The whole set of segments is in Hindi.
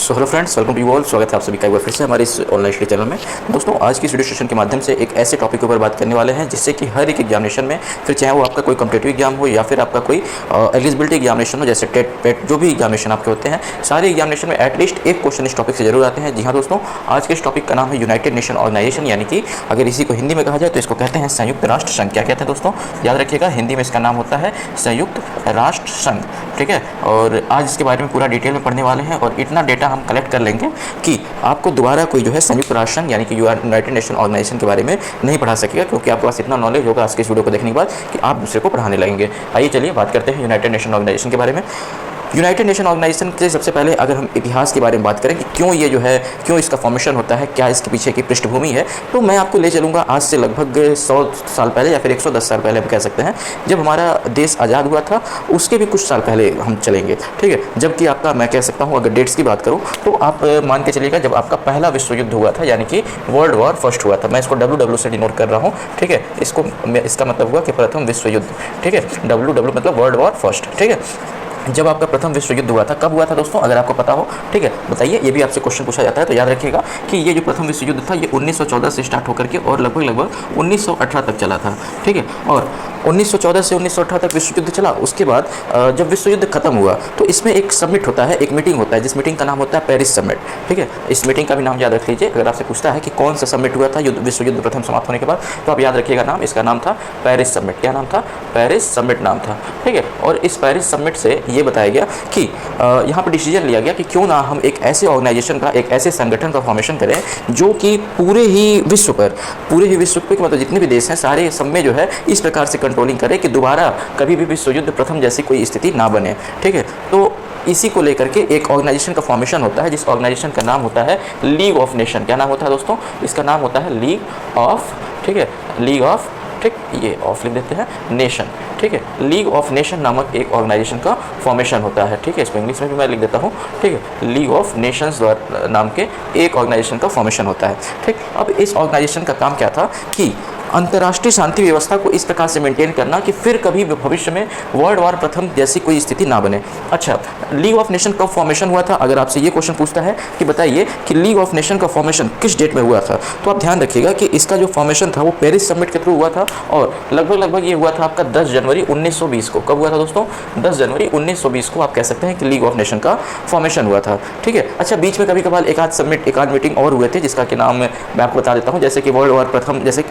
So hello friends, welcome to you all. स्वागत है आप सभी का एक बार फिर से हमारे इस ऑनलाइन स्टडी चैनल में। दोस्तों, आज की इस वीडियो सेशन के माध्यम से एक ऐसे टॉपिक के ऊपर बात करने वाले हैं जिससे कि हर एक एग्जामिनेशन में, फिर चाहे वो आपका कोई कॉम्पिटिटिव एग्जाम हो या फिर आपका कोई एलिजिबिलिटी एग्जामिनेशन हो, जैसे टेट पेट जो भी एग्जामिनेशन आपके होते हैं, सारे एग्जामिनेशन में एटलीस्ट एक क्वेश्चन इस टॉपिक से जरूर आते हैं। जी हाँ दोस्तों, आज के इस टॉपिक का नाम है यूनाइटेड नेशन ऑर्गेनाइजेशन, यानी कि अगर इसी को हिंदी में कहा जाए तो इसको कहते हैं संयुक्त राष्ट्र संघ। क्या कहते हैं दोस्तों, याद रखिएगा, हिंदी में इसका नाम होता है संयुक्त राष्ट्र संघ। ठीक है, और आज इसके बारे में पूरा डिटेल में पढ़ने वाले हैं और इतना डेटा हम कलेक्ट कर लेंगे कि आपको दोबारा कोई जो है संयुक्त राष्ट्र संघ यानी कि यूनाइटेड नेशन ऑर्गेनाइजेशन के बारे में नहीं पढ़ा सकेगा, क्योंकि आपके पास इतना नॉलेज होगा आज के इस वीडियो को देखने के बाद कि आप दूसरे को पढ़ाने लगेंगे। आइए चलिए बात करते हैं यूनाइटेड नेशन ऑर्गेनाइजेशन के बारे में। यूनाइटेड नेशन ऑर्गेनाइजेशन के सबसे पहले अगर हम इतिहास के बारे में बात करें कि क्यों ये जो है, क्यों इसका फॉर्मेशन होता है, क्या इसके पीछे की पृष्ठभूमि है, तो मैं आपको ले चलूँगा आज से लगभग 100 साल पहले या फिर 110 साल पहले हम कह सकते हैं, जब हमारा देश आज़ाद हुआ था उसके भी कुछ साल पहले हम चलेंगे। ठीक है, जबकि आपका मैं कह सकता हूँ अगर डेट्स की बात करूँ तो आप मान के चलिएगा जब आपका पहला विश्व युद्ध हुआ था, यानी कि वर्ल्ड वॉर फर्स्ट हुआ था। मैं इसको WW से डिनोट कर रहा हूँ। ठीक है, इसका मतलब हुआ कि प्रथम विश्व युद्ध। ठीक है, WW मतलब वर्ल्ड वॉर फर्स्ट। ठीक है, जब आपका प्रथम विश्व युद्ध हुआ था, कब हुआ था दोस्तों, अगर आपको पता हो, ठीक है बताइए। ये भी आपसे क्वेश्चन पूछा जाता है, तो याद रखिएगा कि ये जो प्रथम विश्व युद्ध था ये 1914 से स्टार्ट होकर के और लगभग 1918 तक चला था। ठीक है, और 1914 से 1918 तक विश्व युद्ध चला। उसके बाद जब विश्व युद्ध खत्म हुआ तो इसमें एक समिट होता है, एक मीटिंग होता है, जिस मीटिंग का नाम होता है पेरिस समिट। ठीक है, इस मीटिंग का भी नाम याद रख लीजिए। अगर आपसे पूछता है कि कौन सा समिट हुआ था विश्व युद्ध प्रथम समाप्त होने के बाद, तो आप याद रखिएगा नाम, इसका नाम था पेरिस समिट। क्या नाम था? पेरिस समिट नाम था। ठीक है, और इस पेरिस समिट से ये बताया गया कि यहाँ पर डिसीजन लिया गया कि क्यों ना हम एक ऐसे ऑर्गेनाइजेशन का, एक ऐसे संगठन का फॉर्मेशन करें जो कि पूरे ही विश्व पर मतलब जितने भी देश हैं सारे सब में जो है इस प्रकार से कंट्रोलिंग करे कि दोबारा कभी भी विश्व युद्ध प्रथम जैसी कोई स्थिति ना बने। ठीक है, तो इसी को लेकर के एक ऑर्गेनाइजेशन का फॉर्मेशन होता है, जिस ऑर्गेनाइजेशन का नाम होता है लीग ऑफ नेशन। क्या नाम होता है दोस्तों? इसका नाम होता है लीग ऑफ, ठीक है, लीग ऑफ, ठीक, ये ऑफ लिख देते हैं, नेशन। ठीक है, लीग ऑफ नेशन नामक एक ऑर्गेनाइजेशन का फॉर्मेशन होता है। ठीक है, इसको इंग्लिश में भी मैं लिख देता हूँ। ठीक है, लीग ऑफ नेशंस नाम के एक ऑर्गेनाइजेशन का फॉर्मेशन होता है। ठीक, अब इस ऑर्गेनाइजेशन का काम क्या था कि अंतर्राष्ट्रीय शांति व्यवस्था को इस प्रकार से मेंटेन करना कि फिर कभी भविष्य में वर्ल्ड वॉर प्रथम जैसी कोई स्थिति ना बने। अच्छा, लीग ऑफ नेशन कब फॉर्मेशन हुआ था? अगर आपसे ये क्वेश्चन पूछता है कि बताइए कि लीग ऑफ नेशन का फॉर्मेशन किस डेट में हुआ था, तो आप ध्यान रखिएगा कि इसका जो फॉर्मेशन था वो पेरिस समिट के थ्रू हुआ था और लगभग ये हुआ था आपका 10 जनवरी 1920 को। कब हुआ था दोस्तों? 10 जनवरी 1920 को आप कह सकते हैं कि लीग ऑफ नेशन का फॉर्मेशन हुआ था। ठीक है, अच्छा, बीच में कभी कभार एक आध मीटिंग और हुए थे, जिसका कि नाम मैं आपको बता देता हूँ। जैसे कि वर्ल्ड वॉर प्रथम, जैसे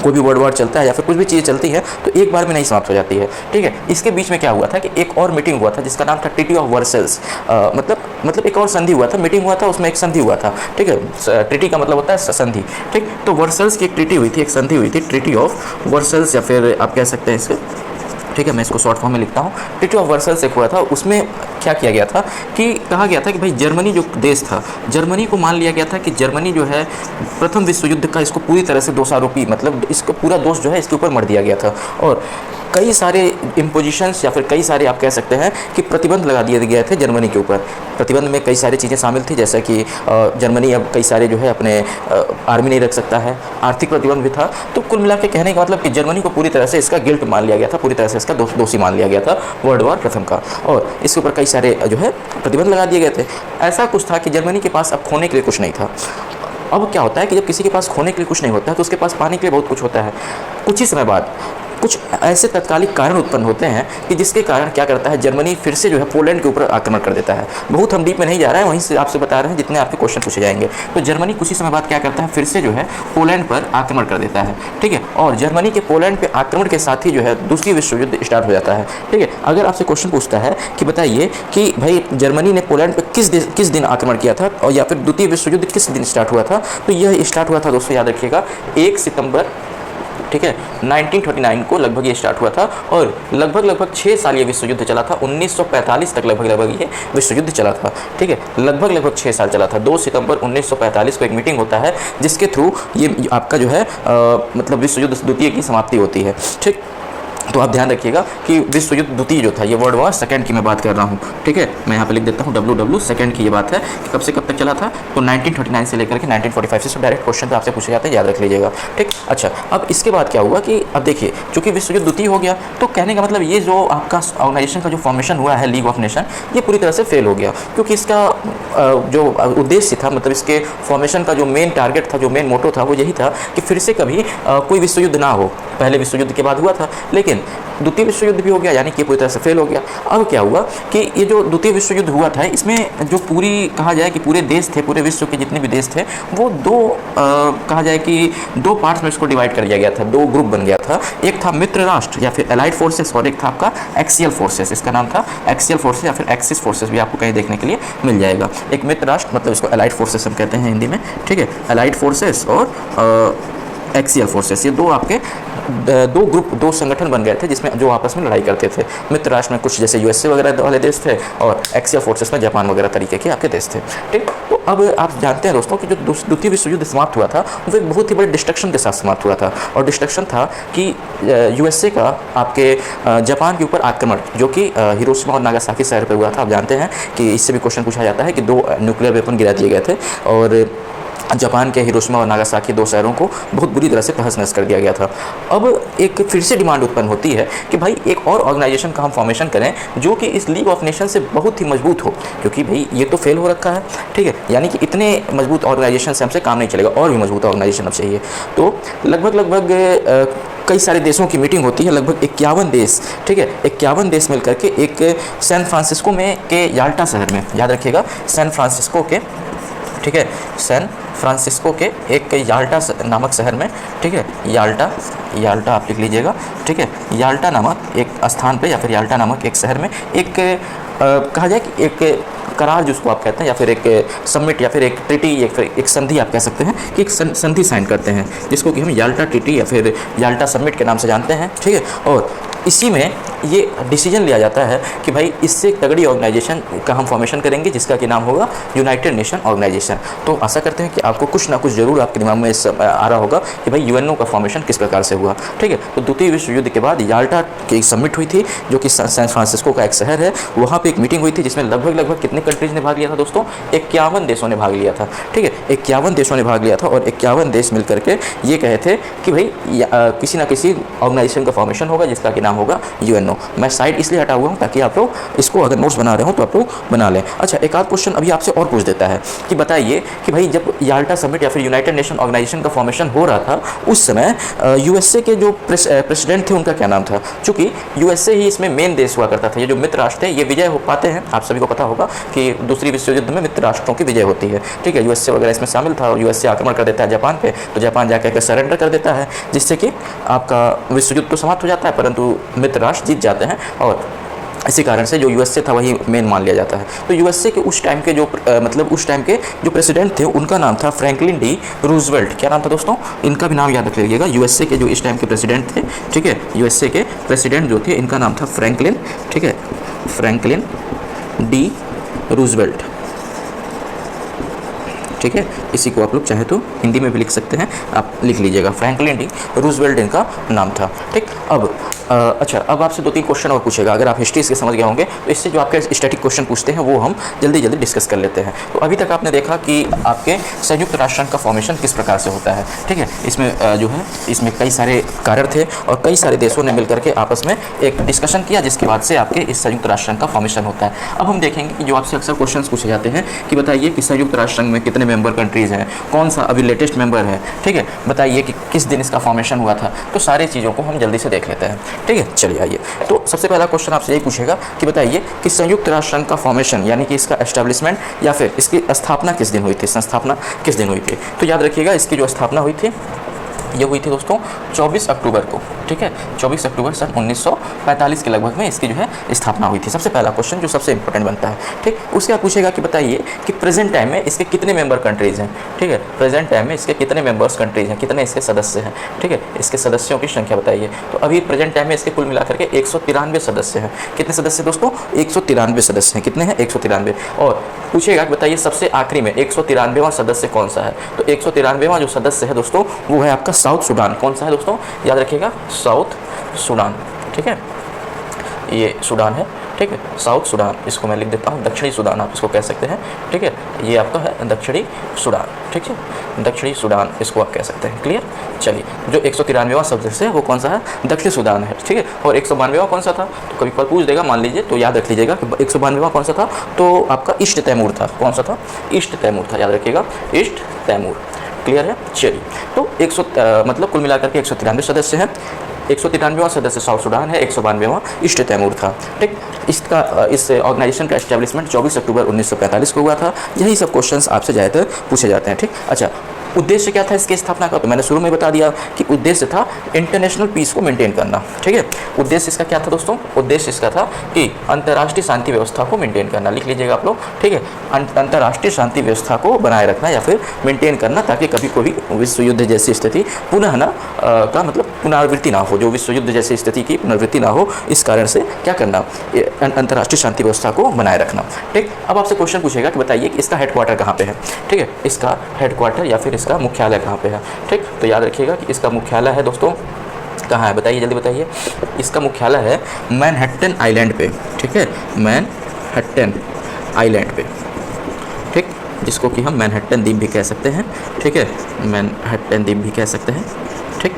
कोई भी वर्ल्ड वॉर चलता है या फिर कुछ भी चीज़ चलती है तो एक बार में नहीं समाप्त हो जाती है। ठीक है, इसके बीच में क्या हुआ था कि एक और मीटिंग हुआ था जिसका नाम था ट्रीटी ऑफ वर्सेल्स। मतलब एक और संधि हुआ था, मीटिंग हुआ था, उसमें एक संधि हुआ था। ठीक है, ट्रीटी का मतलब होता है संधि। ठीक, तो वर्सेल्स की एक ट्रीटी हुई थी, एक संधि हुई थी, ट्रीटी ऑफ वर्सेल्स, या फिर आप कह सकते हैं इसके, ठीक है, मैं इसको शॉर्ट फॉर्म में लिखता हूँ। ट्रीटी ऑफ वर्सेल्स एक हुआ था, उसमें क्या किया गया था कि कहा गया था कि भाई जर्मनी जो देश था, जर्मनी को मान लिया गया था कि जर्मनी जो है प्रथम विश्व युद्ध का इसको पूरी तरह से दोषारोपी, मतलब इसको पूरा दोष जो है इसके ऊपर मढ़ दिया गया था और कई सारे इम्पोजिशंस या फिर कई सारे आप कह सकते हैं कि प्रतिबंध लगा दिए गए थे जर्मनी के ऊपर। प्रतिबंध में कई सारी चीज़ें शामिल थी, जैसा कि जर्मनी अब कई सारे जो है अपने आर्मी नहीं रख सकता है, आर्थिक प्रतिबंध भी था। तो कुल मिला के कहने का मतलब कि जर्मनी को पूरी तरह से इसका गिल्ट मान लिया गया था, पूरी तरह से इसका दोषी मान लिया गया था वर्ल्ड वॉर प्रथम का, और इसके ऊपर कई सारे जो है प्रतिबंध लगा दिए गए थे। ऐसा कुछ था कि जर्मनी के पास अब खोने के लिए कुछ नहीं था। अब क्या होता है कि जब किसी के पास खोने के लिए कुछ नहीं होता है तो उसके पास पाने के लिए बहुत कुछ होता है। कुछ ही समय बाद कुछ ऐसे तत्कालिक कारण उत्पन्न होते हैं कि जिसके कारण क्या करता है, जर्मनी फिर से जो है पोलैंड के ऊपर आक्रमण कर देता है। बहुत हम डीप में नहीं जा रहे हैं, वहीं से आपसे बता रहे हैं जितने आपके क्वेश्चन पूछे जाएंगे। तो जर्मनी कुछ ही समय बाद क्या करता है, फिर से जो है पोलैंड पर आक्रमण कर देता है। ठीक है, और जर्मनी के पोलैंड पे आक्रमण के साथ ही जो है दूसरी विश्व युद्ध स्टार्ट हो जाता है। ठीक है, अगर आपसे क्वेश्चन पूछता है कि बताइए कि भाई जर्मनी ने पोलैंड पर किस दिन आक्रमण किया था और या फिर द्वितीय विश्व युद्ध किस दिन स्टार्ट हुआ था, तो यह स्टार्ट हुआ था दोस्तों, याद रखिएगा 1 सितंबर, ठीक है, 1939 को लगभग ये स्टार्ट हुआ था और लगभग 6 साल ये विश्व युद्ध चला था। 1945 तक लगभग ये विश्व युद्ध चला था। ठीक है, लगभग 6 साल चला था। 2 सितंबर 1945 को एक मीटिंग होता है जिसके थ्रू ये आपका जो है मतलब विश्व युद्ध द्वितीय की समाप्ति होती है। ठीक, तो आप ध्यान रखिएगा कि विश्व युद्ध द्वितीय जो था, ये वर्ल्ड वॉर सेकंड की मैं बात कर रहा हूँ, ठीक है। मैं यहाँ पे लिख देता हूँ WW सेकंड की ये बात है कि कब से कब तक चला था, तो 1939 से लेकर के 1945 से। डायरेक्ट क्वेश्चन तो आपसे पूछे जाते हैं, याद रख लीजिएगा, ठीक। अच्छा, अब इसके बाद क्या हुआ कि अब देखिए, चूंकि विश्व युद्ध द्वितीय हो गया, तो कहने का मतलब ये जो आपका ऑर्गेनाइजेशन का जो फॉर्मेशन हुआ है लीग ऑफ नेशन, ये पूरी तरह से फेल हो गया, क्योंकि इसका जो उद्देश्य था, मतलब इसके फॉर्मेशन का जो मेन टारगेट था, जो मेन मोटो था, वो यही था कि फिर से कभी कोई विश्व युद्ध ना हो। पहले विश्व युद्ध के बाद हुआ था, लेकिन द्वितीय विश्व युद्ध भी हो गया, यानी कि पूरी तरह से फेल हो गया। अब क्या हुआ कि ये जो द्वितीय विश्व युद्ध हुआ था, इसमें जो पूरी कहा जाए कि पूरे देश थे, पूरे विश्व के जितने भी देश थे, वो कहा जाए कि दो पार्ट्स में इसको डिवाइड कर दिया गया था, दो ग्रुप बन गया था। एक था मित्र राष्ट्र या फिर एलाइड फोर्सेस, और एक था आपका एक्सियल फोर्सेस। इसका नाम था एक्सियल फोर्सेस या फिर एक्सिस फोर्सेस, भी आपको कहीं देखने के लिए मिल जाएगा। एक मित्र राष्ट्र, मतलब इसको एलाइड फोर्सेस हम कहते हैं हिंदी में, ठीक है। एलाइड फोर्सेस और एक्सियल फोर्सेस, ये दो आपके दो ग्रुप, दो संगठन बन गए थे, जिसमें जो आपस में लड़ाई करते थे। मित्र राष्ट्र में कुछ जैसे यूएसए वगैरह वाले देश थे, और एक्सियल फोर्सेस में जापान वगैरह तरीके के आपके देश थे, ठीक। तो अब आप जानते हैं दोस्तों कि जो द्वितीय विश्व युद्ध समाप्त हुआ था, वो एक बहुत ही बड़े डिस्ट्रक्शन के साथ समाप्त हुआ था। और डिस्ट्रक्शन था कि यूएसए का आपके जापान के ऊपर आक्रमण, जो कि हिरोशिमा और नागासाकी शहर पर हुआ था। आप जानते हैं कि इससे भी क्वेश्चन पूछा जाता है कि दो न्यूक्लियर वेपन गिरा दिए गए थे, और जापान के हिरोशिमा और नागासाकी दो शहरों को बहुत बुरी तरह से तहस नहस कर दिया गया था। अब एक फिर से डिमांड उत्पन्न होती है कि भाई एक और ऑर्गेनाइजेशन का हम फॉर्मेशन करें, जो कि इस लीग ऑफ नेशन से बहुत ही मजबूत हो, क्योंकि भाई ये तो फेल हो रखा है, ठीक है। यानी कि इतने मजबूत ऑर्गेनाइजेशन से हमसे काम नहीं चलेगा, और भी मजबूत ऑर्गेनाइजेशन अब चाहिए। तो लगभग कई सारे देशों की मीटिंग होती है, लगभग 51 देश, ठीक है, 51 देश मिल करके एक सैन फ्रांसिस्को में के याल्टा शहर में, याद रखिएगा, सैन फ्रांसिस्को के, ठीक है, सैन फ्रांसिस्को के एक याल्टा नामक शहर में, ठीक है, याल्टा आप लिख लीजिएगा, ठीक है। याल्टा नामक एक स्थान पे, या फिर याल्टा नामक एक शहर में एक कहा जाए कि एक करार जिसको आप कहते हैं, या फिर एक समिट, या फिर एक ट्रीटी, या फिर एक संधि आप कह सकते हैं, कि एक संधि साइन करते हैं, जिसको कि हम याल्टा ट्रीटी या फिर याल्टा समिट के नाम से जानते हैं, ठीक है। और इसी में ये डिसीजन लिया जाता है कि भाई इससे एक तगड़ी ऑर्गेनाइजेशन का हम फॉर्मेशन करेंगे, जिसका कि नाम होगा यूनाइटेड नेशन ऑर्गेनाइजेशन। तो आशा करते हैं कि आपको कुछ ना कुछ जरूर आपके दिमाग में आ रहा होगा कि भाई यूएनओ का फॉर्मेशन किस प्रकार से हुआ, ठीक है। तो द्वितीय विश्व युद्ध के बाद याल्टा की एक समिट हुई थी, जो कि सैन फ्रांसिस्को का एक शहर है, वहाँ पर एक मीटिंग हुई थी, जिसमें लगभग कितने कंट्रीज ने भाग लिया था दोस्तों? 51 देशों ने भाग लिया था, ठीक है। 51 देशों ने भाग लिया था, और 51 देश मिल करके ये कहे थे कि भाई किसी ना किसी ऑर्गेनाइजेशन का फॉर्मेशन होगा, जिसका कि नाम होगा यूएनओ। मैं साइड इसलिए हटा हुआ हूँ ताकि आप लोग इसको अगर नोट्स बना रहे हो तो आप लोग बना लें। अच्छा, एक आध क्वेश्चन अभी आपसे और पूछ देता है कि बताइए कि भाई जब याल्टा समिट या फिर यूनाइटेड नेशन ऑर्गेनाइजेशन का फॉर्मेशन हो रहा था, उस समय यूएसए के जो प्रेसिडेंट थे, उनका क्या नाम था? चूंकि यूएसए ही इसमें मेन देश हुआ करता था। ये जो मित्र राष्ट्र थे, ये विजय हो पाते हैं, आप सभी को पता होगा कि दूसरी विश्व युद्ध में मित्र राष्ट्रों की विजय होती है, ठीक है। यूएसए वगैरह इसमें शामिल था, और यूएसए आक्रमण कर देता है जापान पे, तो जापान जाकर सरेंडर कर देता है, जिससे कि आपका विश्व युद्ध तो समाप्त हो जाता है, परंतु मित्र राष्ट्र जीत जाते हैं, और इसी कारण से जो यूएसए था वही मेन मान लिया जाता है। तो यूएसए के उस टाइम के जो मतलब उस टाइम के जो प्रेसिडेंट थे, उनका नाम था फ्रैंकलिन डी रूजवेल्ट। क्या नाम था दोस्तों? इनका भी नाम याद रख लीजिएगा। यूएसए के जो इस टाइम के प्रेसिडेंट थे, ठीक है, यूएसए के प्रेसिडेंट जो थे, इनका नाम था फ्रैंकलिन, ठीक है, फ्रैंकलिन डी रूजवेल्ट, ठीक है। इसी को आप लोग चाहे तो हिंदी में भी लिख सकते हैं, आप लिख लीजिएगा, फ्रैंकलिन डी रूजवेल्ट इनका नाम था, ठीक। अब अच्छा, अब आपसे 2-3 क्वेश्चन और पूछेगा। अगर आप हिस्ट्री से समझ गए होंगे तो इससे जो आपके स्टैटिक क्वेश्चन पूछते हैं वो हम जल्दी डिस्कस कर लेते हैं। तो अभी तक आपने देखा कि आपके संयुक्त राष्ट्र का फॉर्मेशन किस प्रकार से होता है, ठीक है। इसमें जो है, इसमें कई सारे कारण थे, और कई सारे देशों ने मिलकर के आपस में एक डिस्कशन किया, जिसके बाद से आपके इस संयुक्त राष्ट्र का फॉर्मेशन होता है। अब हम देखेंगे कि जो आपसे अक्सर क्वेश्चन पूछे जाते हैं कि बताइए कि संयुक्त राष्ट्र में कितने मेंबर कंट्रीज़ हैं, कौन सा अभी लेटेस्ट मेंबर है, ठीक है, बताइए कि किस दिन इसका फॉर्मेशन हुआ था। तो सारी चीज़ों को हम जल्दी से देख लेते हैं, ठीक है। चलिए आइए, तो सबसे पहला क्वेश्चन आपसे यही पूछेगा कि बताइए कि संयुक्त राष्ट्र संघ का फॉर्मेशन, यानी कि इसका एस्टेब्लिशमेंट या फिर इसकी स्थापना किस दिन हुई थी, संस्थापना किस दिन हुई थी? तो याद रखिएगा, इसकी जो स्थापना हुई थी ये हुई थी दोस्तों 24 अक्टूबर को, ठीक है, 24 अक्टूबर सन 1945 के लगभग में इसकी जो है स्थापना हुई थी। सबसे पहला क्वेश्चन जो सबसे इंपॉर्टेंट बनता है, ठीक। उसके बाद पूछेगा कि बताइए कि प्रेजेंट टाइम में इसके कितने मेंबर कंट्रीज़ हैं, ठीक है, प्रेजेंट टाइम में इसके कितने मेंबर्स कंट्रीज़ हैं, कितने इसके सदस्य हैं, ठीक है, इसके सदस्यों की संख्या बताइए। तो अभी प्रेजेंट टाइम में इसके कुल मिलाकर के 193 सदस्य हैं। कितने सदस्य दोस्तों? 193 सदस्य हैं। कितने हैं? 193। और पूछेगा कि बताइए सबसे आखिरी में 193वां सदस्य कौन सा है? तो 193वां जो सदस्य है दोस्तों, वो है आपका साउथ सूडान। कौन सा है दोस्तों? याद रखिएगा, साउथ सूडान, ठीक ठीक है, ये सूडान है, ठीक है, साउथ सूडान इसको मैं लिख देता हूँ, दक्षिणी सूडान आप इसको कह सकते हैं, ठीक है, ये आपका है दक्षिणी सूडान, ठीक है, दक्षिणी सूडान इसको आप कह सकते हैं। क्लियर। चलिए, जो 193वां सब्जेक्ट है वो कौन सा है, दक्षिणी सूडान है, ठीक है। और 192वां कौन सा था, तो कभी कल पूछ देगा, मान लीजिए, तो याद रख लीजिएगा कि 192वां कौन सा था, तो आपका ईस्ट तैमूर था। कौन सा था, ईस्ट तैमूर था, याद रखिएगा, ईस्ट तैमूर। क्लियर है। चलिए, तो 100 मतलब कुल मिलाकर के 193 सदस्य हैं। 193वां सदस्य साउथ सूडान है, 192वां ईस्ट तैमूर था, ठीक। इस ऑर्गेनाइजेशन का एस्टेब्लिशमेंट 24 अक्टूबर 1945 को हुआ था। यही सब क्वेश्चंस आपसे ज़्यादातर पूछे जाते हैं, ठीक। अच्छा, उद्देश्य क्या था इसकी स्थापना का, तो मैंने शुरू में बता दिया कि उद्देश्य था इंटरनेशनल पीस को मेंटेन करना, ठीक है। उद्देश्य इसका क्या था दोस्तों, उद्देश्य इसका था कि अंतर्राष्ट्रीय शांति व्यवस्था को मेंटेन करना, लिख लीजिएगा आप लोग, ठीक है। अंतर्राष्ट्रीय शांति व्यवस्था को बनाए रखना या फिर मेंटेन करना, ताकि कभी कोई विश्व युद्ध जैसी स्थिति पुनः ना का मतलब पुनरावृत्ति ना हो, जो विश्व युद्ध जैसी स्थिति की पुनरावृत्ति ना हो, इस कारण से क्या करना, अंतर्राष्ट्रीय शांति व्यवस्था को बनाए रखना, ठीक। अब आपसे क्वेश्चन पूछेगा कि बताइए कि इसका हेडक्वार्टर कहाँ पे है, ठीक है, इसका हेडक्वार्टर या फिर इसका मुख्यालय कहाँ पे है, ठीक। तो याद रखिएगा कि इसका मुख्यालय है दोस्तों, कहाँ है बताइए, जल्दी बताइए। इसका मुख्यालय है मैनहट्टन आइलैंड पे, ठीक है, मैनहट्टन आइलैंड पे, ठीक, जिसको कि हम मैनहट्टन द्वीप भी कह सकते हैं, ठीक है, मैनहट्टन द्वीप भी कह सकते हैं, ठीक,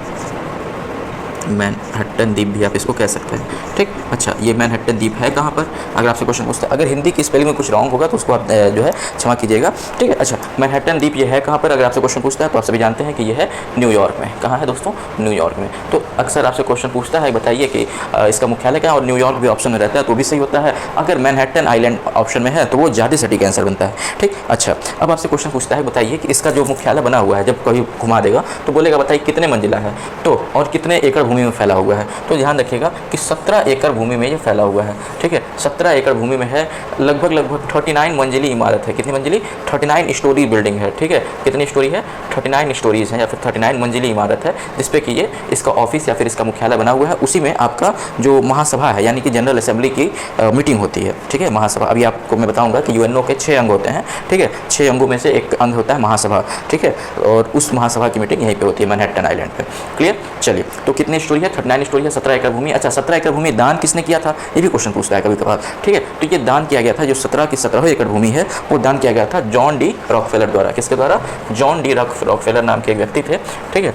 मैनहट्टन द्वीप भी आप इसको कह सकते हैं, ठीक। अच्छा, ये मैनहट्टन द्वीप है कहाँ पर, अगर आपसे क्वेश्चन पूछते हैं, अगर हिंदी की स्पेलिंग में कुछ रॉन्ग होगा तो उसको आप जो है क्षमा कीजिएगा, ठीक है। अच्छा, मैनहट्टन द्वीप ये है कहाँ पर, अगर आपसे क्वेश्चन पूछता है तो आप सभी जानते हैं कि ये है न्यूयॉर्क में। कहाँ है दोस्तों, न्यूयॉर्क में। तो अक्सर आपसे क्वेश्चन पूछता है, बताइए कि इसका मुख्यालय क्या है, और न्यूयॉर्क भी ऑप्शन में रहता है तो भी सही होता है। अगर मैनहट्टन आइलैंड ऑप्शन में है तो वो ज़्यादा सटीक आंसर बनता है, ठीक। अच्छा, अब आपसे क्वेश्चन पूछता है, बताइए कि इसका जो मुख्यालय बना हुआ है, जब कभी घुमा देगा तो बोलेगा बताइए कितने मंजिला है, तो और कितने एकड़ भूमि में फैला हुआ है। तो ध्यान रखिएगा कि 17 एकड़ भूमि में ये फैला हुआ है, ठीक है, 17 एकड़ भूमि में है। लगभग 39 मंजिली इमारत है। कितनी मंजिली, 39 स्टोरी बिल्डिंग है, ठीक है। कितनी स्टोरी है, 39 स्टोरीज हैं या फिर 39 मंजिली इमारत है, जिसपे कि ये इसका ऑफिस या फिर इसका मुख्यालय बना हुआ है। उसी में आपका जो महासभा है, यानी कि जनरल असेंबली की मीटिंग होती है, ठीक है, महासभा। अभी आपको मैं बताऊंगा कि यूएनओ के 6 अंग होते हैं, ठीक है, 6 अंगों में से एक अंग होता है महासभा, ठीक है, और उस महासभा की मीटिंग यहीं पे होती है, मैनहट्टन आइलैंड पे। क्लियर। चलिए, तो कितनी स्टोरी है, 39 स्टोरी है, 17 एकड़ भूमि। अच्छा, 17 एकड़ भूमि दान किसने किया था, ये भी क्वेश्चन पूछता है कभी कभार, ठीक है। तो ये दान किया गया था, जो 17 की 17 एकड़ भूमि है वो दान किया गया था जॉन डी रॉकफेलर द्वारा। किसके द्वारा, जॉन डी रॉकफेलर नाम के एक व्यक्ति थे, ठीक है,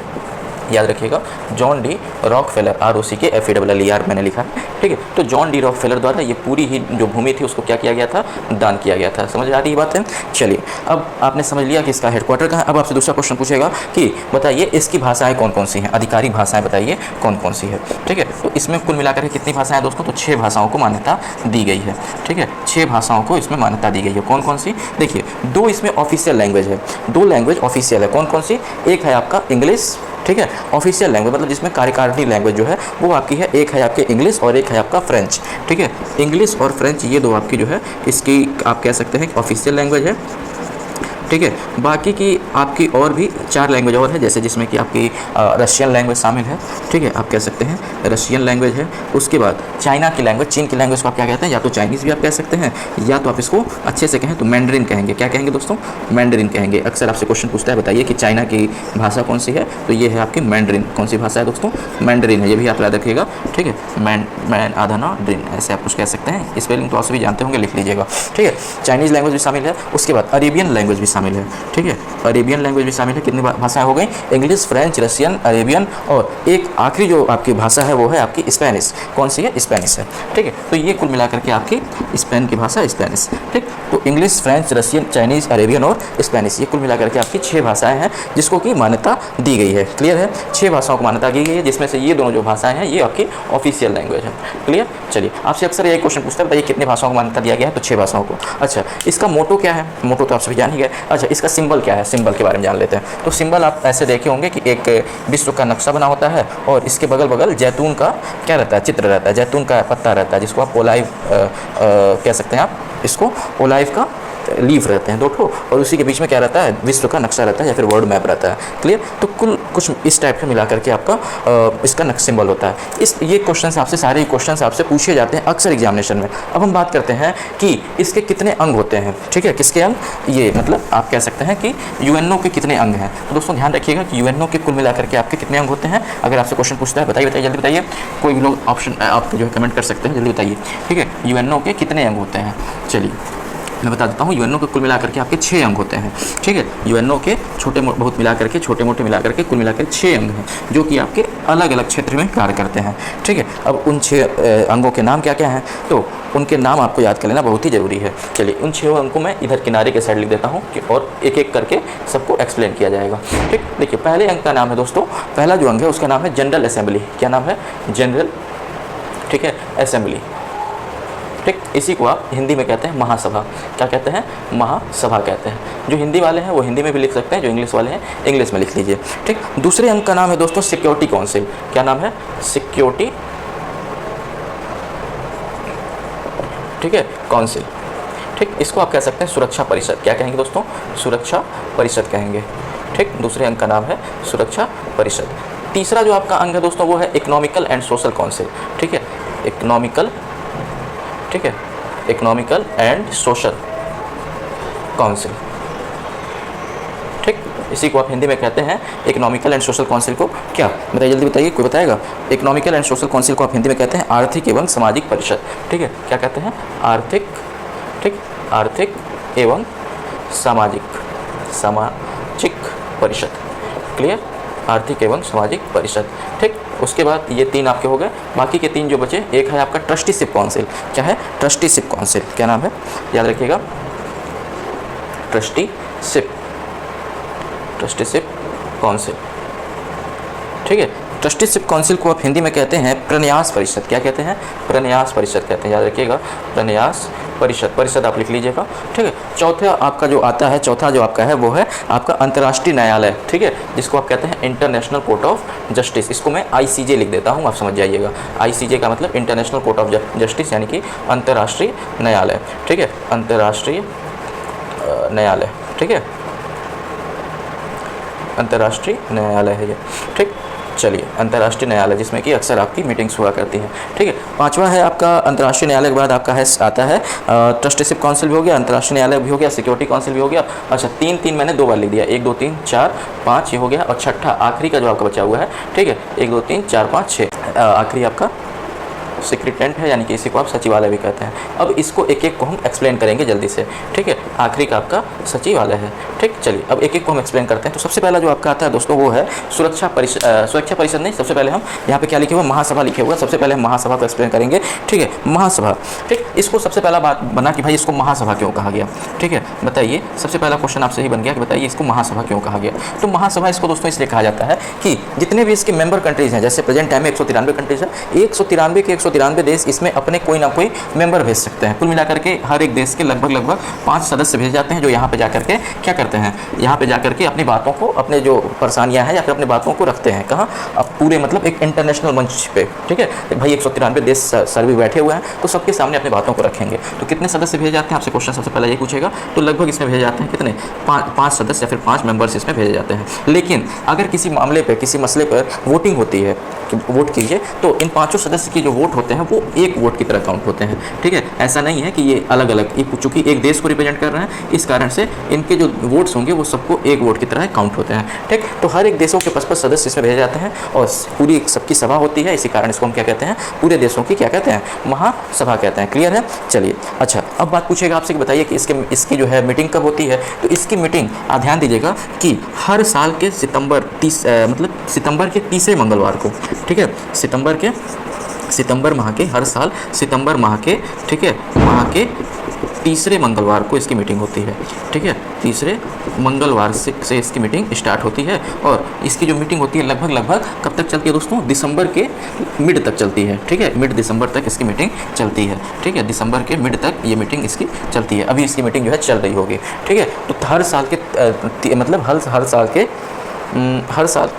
याद रखिएगा, जॉन डी रॉकफेलर, ROCKFELLER मैंने लिखा है, ठीक है। तो जॉन डी रॉकफेलर द्वारा ये पूरी ही जो भूमि थी उसको क्या किया गया था, दान किया गया था। समझ आ रही है बात है। चलिए, अब आपने समझ लिया कि इसका हेडक्वार्टर कहाँ है। अब आपसे दूसरा क्वेश्चन पूछेगा कि बताइए इसकी भाषाएं कौन कौन सी हैं, आधिकारिक भाषाएं बताइए कौन कौन सी है, ठीक है। तो इसमें कुल मिलाकर के कितनी भाषाएं दोस्तों, तो 6 भाषाओं को मान्यता दी गई है, ठीक है, 6 भाषाओं को इसमें मान्यता दी गई है। कौन कौन सी, देखिए, 2 इसमें ऑफिशियल लैंग्वेज है, 2 लैंग्वेज ऑफिशियल है। कौन कौन सी, एक है आपका इंग्लिश, ठीक है, ऑफिशियल लैंग्वेज मतलब जिसमें कार्यकारिणी लैंग्वेज जो है वो आपकी है, एक है आपके इंग्लिश और एक है आपका फ्रेंच, ठीक है। इंग्लिश और फ्रेंच ये 2 आपकी जो है इसकी आप कह सकते हैं ऑफिशियल लैंग्वेज है, ठीक है। बाकी की आपकी और भी 4 लैंग्वेज और है, जैसे जिसमें कि आपकी रशियन लैंग्वेज शामिल है, ठीक है, आप कह सकते हैं रशियन लैंग्वेज है। उसके बाद चाइना की लैंग्वेज, चीन की लैंग्वेज को आप क्या कहते हैं, या तो चाइनीज़ भी आप कह सकते हैं, या तो आप इसको अच्छे से कहें तो मैंडरिन कहेंगे। क्या कहेंगे दोस्तों, मैंडरिन कहेंगे। अक्सर आपसे क्वेश्चन पूछता है, बताइए कि चाइना की भाषा कौन सी है, तो ये है आपकी मैंडरिन। कौन सी भाषा है दोस्तों, मैंडरिन है, ये भी आप याद रखिएगा, ठीक है, मैन आधा ना ड्रिन, ऐसे आप कुछ कह सकते हैं। स्पेलिंग तो आप भी जानते होंगे, लिख लीजिएगा, ठीक है। चाइनीज़ लैंग्वेज भी शामिल है। उसके बाद अरेबियन लैंग्वेज भी शामिल है, ठीक है, अरेबियन लैंग्वेज भी शामिल है। कितनी भाषाएं हो गई, इंग्लिश, फ्रेंच, रशियन, अरेबियन, और एक आखिरी जो आपकी भाषा है वो है आपकी स्पेनिश। कौन सी है, स्पेनिश है, ठीक है। तो ये कुल मिलाकर के आपकी स्पेन की भाषा स्पेनिश, ठीक। तो English, French, Russian, Chinese, Arabian और स्पेनिश, ये कुल मिलाकर के आपकी 6 भाषाएं हैं जिसको कि मान्यता दी गई है। क्लियर है, 6 भाषाओं को मान्यता दी गई है, जिसमें से ये दोनों जो भाषाएं हैं ये आपकी ऑफिशियल लैंग्वेज है। क्लियर। चलिए, आपसे अक्सर यही क्वेश्चन पूछता है, बताइए कितनी भाषाओं को मान्यता दिया गया है, तो 6 भाषाओं को। अच्छा, इसका मोटो क्या है, मोटो तो आप सभी जान ही गए। अच्छा, इसका सिंबल क्या है, सिंबल के बारे में जान लेते हैं। तो सिंबल आप ऐसे देखे होंगे कि एक विश्व का नक्शा बना होता है और इसके बगल बगल जैतून का क्या रहता है, चित्र रहता है, जैतून का पत्ता रहता है, जिसको आप ओलाइव कह सकते हैं, आप इसको ओलाइव का लीफ रहते हैं 2 ठो, और उसी के बीच में क्या रहता है, विश्व का नक्शा रहता है या फिर वर्ल्ड मैप रहता है। क्लियर? तो कुल कुछ इस टाइप का मिला करके आपका इसका नक्शा सिंबल होता है। ये क्वेश्चन आपसे, सारे क्वेश्चन आपसे पूछे जाते हैं अक्सर एग्जामिनेशन में। अब हम बात करते हैं कि इसके कितने अंग होते हैं। ठीक है, किसके अंग, ये मतलब आप कह सकते हैं कि यूएनओ के कितने अंग हैं। तो दोस्तों ध्यान रखिएगा कि यूएनओ के कुल मिलाकर के आपके कितने अंग होते हैं। अगर आपसे क्वेश्चन पूछता है बताइए जल्दी बताइए, कोई भी लोग ऑप्शन आप जो है कमेंट कर सकते हैं, जल्दी बताइए। ठीक है, यूएनओ के कितने अंग होते हैं। चलिए मैं बता देता हूँ, यूएनओ के कुल मिलाकर के आपके 6 अंग होते हैं। ठीक है, यूएनओ के छोटे बहुत मिलाकर के, छोटे मोटे मिलाकर के कुल मिलाकर 6 अंग हैं, जो कि आपके अलग अलग क्षेत्र में कार्य करते हैं। ठीक है, अब उन 6 अंगों के नाम क्या क्या हैं, तो उनके नाम आपको याद कर लेना बहुत ही ज़रूरी है। चलिए उन 6 अंगों को मैं इधर किनारे के साइड लिख देता हूँ और एक एक करके सबको एक्सप्लेन किया जाएगा। ठीक, देखिए पहले अंग का नाम है दोस्तों, पहला जो अंग है उसका नाम है जनरल असेंबली। क्या नाम है, जनरल, ठीक है, असेंबली। ठीक, इसी को आप हिंदी में कहते हैं महासभा। क्या कहते हैं, महासभा कहते हैं। जो हिंदी वाले हैं वो हिंदी में भी लिख सकते हैं, जो इंग्लिश वाले हैं इंग्लिश में लिख लीजिए। ठीक, दूसरे अंक का नाम है दोस्तों सिक्योरिटी काउंसिल। क्या नाम है, सिक्योरिटी, ठीक है, काउंसिल। ठीक, इसको आप कह सकते हैं सुरक्षा परिषद। क्या कहेंगे दोस्तों, सुरक्षा परिषद कहेंगे। ठीक, दूसरे अंक का नाम है सुरक्षा परिषद। तीसरा जो आपका अंग है दोस्तों वो है इकोनॉमिकल एंड सोशल काउंसिल। ठीक है, इकोनॉमिकल, ठीक है, इकोनॉमिकल एंड सोशल काउंसिल। ठीक, इसी को आप हिंदी में कहते हैं इकोनॉमिकल एंड सोशल काउंसिल को क्या, बताइए जल्दी बताइए, कोई बताएगा। इकोनॉमिकल एंड सोशल काउंसिल को आप हिंदी में कहते हैं आर्थिक एवं सामाजिक परिषद। ठीक है, क्या कहते हैं, आर्थिक, ठीक, आर्थिक एवं सामाजिक परिषद। क्लियर, आर्थिक एवं सामाजिक परिषद। ठीक, उसके बाद ये 3 आपके हो गए। बाकी के 3 जो बचे, एक है आपका ट्रस्टीशिप काउंसिल। क्या है, ट्रस्टीशिप काउंसिल। क्या नाम है, याद रखिएगा, ट्रस्टीशिप काउंसिल। ठीक है, ट्रस्टीशिप काउंसिल को आप हिंदी में कहते हैं प्रन्यास परिषद। क्या कहते हैं, प्रन्यास परिषद कहते हैं, याद रखिएगा, प्रन्यास परिषद। परिषद आप लिख लीजिएगा। ठीक है, चौथा आपका जो आता है, चौथा जो आपका है वो है आपका अंतर्राष्ट्रीय न्यायालय। ठीक है, जिसको आप कहते हैं इंटरनेशनल कोर्ट ऑफ जस्टिस। इसको मैं आईसीजे लिख देता हूँ, आप समझ जाइएगा। आईसीजे का मतलब इंटरनेशनल कोर्ट ऑफ जस्टिस, यानी कि अंतर्राष्ट्रीय न्यायालय। ठीक है, अंतर्राष्ट्रीय न्यायालय। ठीक है, अंतर्राष्ट्रीय न्यायालय है ये। ठीक, चलिए अंतर्राष्ट्रीय न्यायालय, जिसमें कि अक्सर आपकी मीटिंग्स हुआ करती हैं। ठीक है, 5वां है आपका अंतर्राष्ट्रीय न्यायालय के बाद आपका है आता है ट्रस्टीशिप काउंसिल भी हो गया, अंतर्राष्ट्रीय न्यायालय भी हो गया, सिक्योरिटी काउंसिल भी हो गया। अच्छा, 3 मैंने 2 बार लिख दिया, 1 2 3 4 5 ये हो गया, और छठा आखिरी का जो आपका बचा हुआ है। ठीक है, 1 2 3 4 5 6 आखिरी आपका सेक्रेटेरिएट है, यानी कि इसी को आप सचिवालय भी कहते हैं। अब इसको एक एक को हम एक्सप्लेन करेंगे जल्दी से। ठीक है, आखिरी का आपका सचिवालय है। ठीक, चलिए अब एक एक को हम एक्सप्लेन करते हैं। तो सबसे पहला जो आपका आता है दोस्तों वो है सुरक्षा परिषद नहीं, सबसे पहले हम यहाँ पे क्या लिखे हुआ, महासभा लिखे हुआ। सबसे पहले हम महासभा को एक्सप्लेन करेंगे। ठीक है, महासभा। ठीक, इसको सबसे पहला बात बना कि भाई इसको महासभा क्यों कहा गया। ठीक है, बताइए, सबसे पहला क्वेश्चन आपसे ही बन गया कि बताइए इसको महासभा क्यों कहा गया। तो महासभा इसको दोस्तों इसलिए कहा जाता है कि जितने भी इसके मेंबर कंट्रीज हैं, जैसे प्रेजेंट टाइम में 193 कंट्रीज है, 193 के 193 देश इसमें अपने कोई ना कोई मेंबर भेज सकते हैं। कुल मिलाकर के हर एक देश के लगभग 5 सदस्य भेजे जाते हैं, जो यहाँ पे जाकर के क्या करते हैं, यहाँ पे जाकर के अपनी बातों को, अपने जो परेशानियाँ हैं या फिर अपनी बातों को रखते हैं। कहाँ, अब पूरे मतलब एक इंटरनेशनल मंच पे। ठीक है भाई, 193 देश सर भी बैठे हुए हैं, तो सबके सामने अपनी बातों को रखेंगे। तो कितने सदस्य भेजे जाते हैं, आपसे क्वेश्चन सबसे पहले ये पूछेगा। तो लगभग इसमें भेजे जाते हैं कितने, 5 सदस्य या फिर 5 मेंबर्स इसमें भेजे जाते हैं। लेकिन अगर किसी मामले पर, किसी मसले पर वोटिंग होती है कि वोट कीजिए, तो इन 5 सदस्य की जो वोट होते हैं वो एक वोट की तरह काउंट होते हैं। ठीक है, ऐसा नहीं है कि ये अलग अलग, चूंकि एक देश को रिप्रेजेंट कर रहे हैं, इस कारण से इनके जो वोट्स होंगे वो सबको एक वोट की तरह काउंट होते हैं। ठीक, तो हर एक देशों के 5 सदस्य इसमें भेजे जाते हैं और पूरी सबकी सभा होती है। इसी कारण इसको हम क्या कहते हैं, पूरे देशों की क्या कहते हैं, महासभा कहते हैं। क्लियर है, चलिए। अच्छा, अब बात पूछेगा आपसे कि बताइए कि इसकी जो है मीटिंग कब होती है। तो इसकी मीटिंग ध्यान दीजिएगा कि हर साल के सितंबर के तीसरे मंगलवार को। ठीक है, सितंबर माह के, हर साल सितंबर माह के, ठीक है, माह के तीसरे मंगलवार को इसकी मीटिंग होती है। ठीक है, तीसरे मंगलवार से इसकी मीटिंग स्टार्ट होती है और इसकी जो मीटिंग होती है लगभग कब तक चलती है दोस्तों, दिसंबर के मिड तक चलती है। ठीक है, मिड दिसंबर तक इसकी मीटिंग चलती है। ठीक है, दिसंबर के मिड तक ये मीटिंग इसकी चलती है। अभी इसकी मीटिंग जो है चल रही होगी। ठीक है, तो हर साल के मतलब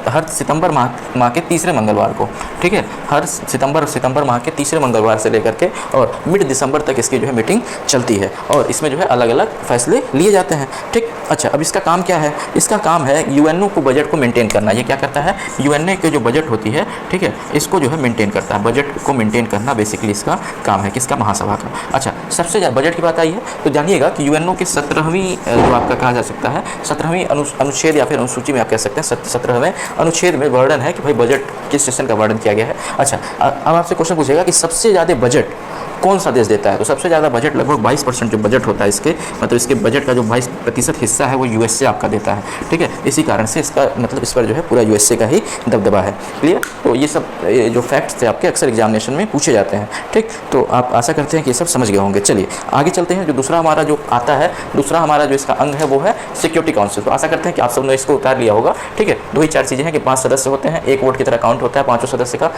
हर सितंबर माह के तीसरे मंगलवार को, ठीक है, हर सितंबर माह के तीसरे मंगलवार से लेकर के और मिड दिसंबर तक इसकी जो है मीटिंग चलती है और इसमें जो है अलग अलग फैसले लिए जाते हैं। ठीक, अच्छा, अब इसका काम क्या है? इसका काम है यूएनओ को बजट को मेंटेन करना। ये क्या करता है? यूएनओ की जो बजट होती है, ठीक है, इसको जो है मेंटेन करता है। बजट को मेंटेन करना बेसिकली इसका काम है, किसका? महासभा का। अच्छा, सबसे ज़्यादा बजट की बात आई है तो जानिएगा कि यूएनओ के 17वीं जो आपका कहा जा सकता है 17वीं अनुच्छेद या फिर अनुसूची में आप कह सकते हैं 17वें अनुच्छेद में वर्णन है कि भाई बजट किस सेशन का वर्णन किया गया है। अच्छा, अब आपसे क्वेश्चन पूछेगा कि सबसे ज़्यादा बजट कौन सा देश देता है? तो सबसे ज़्यादा बजट लगभग 22% जो बजट होता है इसके, मतलब इसके बजट का जो 22% हिस्सा है वो यूएसए आपका देता है। ठीक है, इसी कारण से इसका मतलब इस पर जो है पूरा यूएसए का ही दबदबा है। क्लियर? तो ये सब जो फैक्ट्स थे आपके अक्सर एग्जामिनेशन में पूछे जाते हैं। ठीक, तो आप आशा करते हैं कि ये सब समझ गए होंगे। चलिए आगे चलते हैं। जो दूसरा हमारा जो आता है, दूसरा हमारा जो इसका अंग है वो है सिक्योरिटी काउंसिल। तो आशा करते हैं कि आप सबने इसको उतार लिया होगा। ठीक है, 2 ही 4 चीज़ें हैं कि 5 सदस्य होते हैं, 1 वोट की तरह काउंट होता है 5 सदस्य का।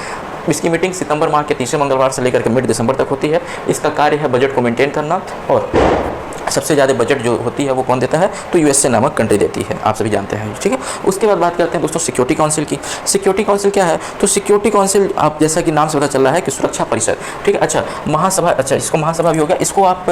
इसकी मीटिंग सितंबर माह के तीसरे मंगलवार से लेकर के मिड दिसंबर तक होती है। इसका कार्य है बजट को मेंटेन करना और सबसे ज़्यादा बजट जो होती है वो कौन देता है? तो यूएसए नामक कंट्री देती है, आप सभी जानते हैं। ठीक है, उसके बाद बात करते हैं दोस्तों सिक्योरिटी काउंसिल की। सिक्योरिटी काउंसिल क्या है? तो सिक्योरिटी काउंसिल आप जैसा कि नाम से पता चल रहा है कि सुरक्षा परिषद। ठीक है, अच्छा, महासभा, अच्छा इसको महासभा भी हो गया। इसको आप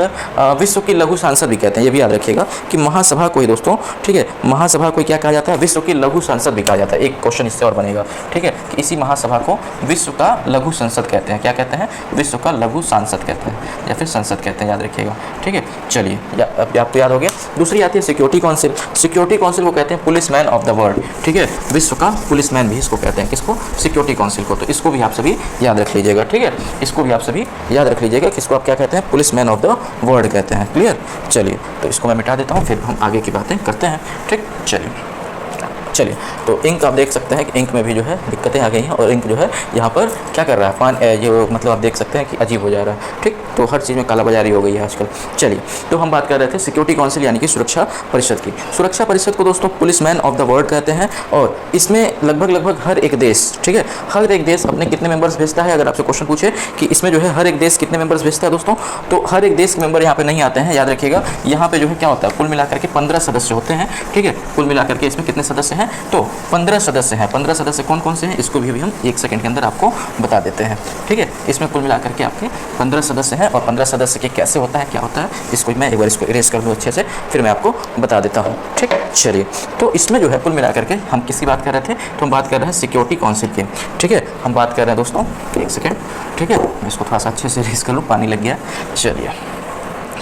विश्व की लघु सांसद भी कहते हैं, ये भी याद रखिएगा कि महासभा को ही दोस्तों, ठीक है, महासभा को क्या कहा जाता है? विश्व की लघु संसद भी कहा जाता है। एक क्वेश्चन इससे और बनेगा। ठीक है, कि इसी महासभा को विश्व का लघु संसद कहते हैं। क्या कहते हैं? विश्व का लघु सांसद कहते हैं या फिर संसद कहते हैं, याद रखिएगा। ठीक है, चलिए आपको याद हो गया। दूसरी आती है सिक्योरिटी काउंसिल। सिक्योरिटी काउंसिल को कहते हैं police man of the world. ठीक है, विश्व का पुलिस मैन भी इसको कहते हैं। किसको? सिक्योरिटी काउंसिल को। तो इसको भी आप सभी याद रख लीजिएगा। ठीक है, इसको भी आप सभी याद रख लीजिएगा कि इसको आप क्या कहते हैं? Police man of the world कहते हैं। क्लियर? चलिए, तो इसको मैं मिटा देता हूँ, फिर हम आगे की बातें करते हैं। ठीक, चलिए, तो इंक आप देख सकते हैं कि इंक में भी जो है दिक्कतें आ गई हैं और इंक जो है यहाँ पर क्या कर रहा है? ये मतलब आप देख सकते हैं कि अजीब हो जा रहा है। ठीक, तो हर चीज़ में कालाबाजारी हो गई है आजकल। चलिए, तो हम बात कर रहे थे सिक्योरिटी काउंसिल यानी कि सुरक्षा परिषद की। सुरक्षा परिषद को दोस्तों police man of the world कहते हैं और इसमें लगभग हर एक देश, ठीक है, हर एक देश अपने कितने मेंबर्स भेजता है? अगर आपसे क्वेश्चन पूछे कि इसमें जो है हर एक देश कितने मेंबर्स भेजता है दोस्तों, तो हर एक देश के मेंबर यहाँ पे नहीं आते हैं, याद रखिएगा। यहाँ पे जो है क्या होता है? कुल मिलाकर के 15 सदस्य होते हैं। ठीक है, कुल मिलाकर के इसमें कितने सदस्य हैं? तो 15 सदस्य हैं। 15 सदस्य कौन कौन से हैं? इसको भी हम 1 सेकंड के अंदर आपको बता देते हैं। ठीक है, इसमें कुल मिलाकर के आपके 15 सदस्य हैं और 15 सदस्य के कैसे होता है, क्या होता है, इसको मैं एक बार इसको इरेज कर दूँ अच्छे से, फिर मैं आपको बता देता हूँ। ठीक, चलिए, तो इसमें जो है कुल मिलाकर के हम किसकी बात कर रहे थे? तो हम बात कर रहे हैं सिक्योरिटी काउंसिल की। ठीक है, हम बात कर रहे हैं दोस्तों, 1 सेकंड, ठीक है, मैं इसको थोड़ा सा अच्छे से इरेज कर लूँ, पानी लग गया।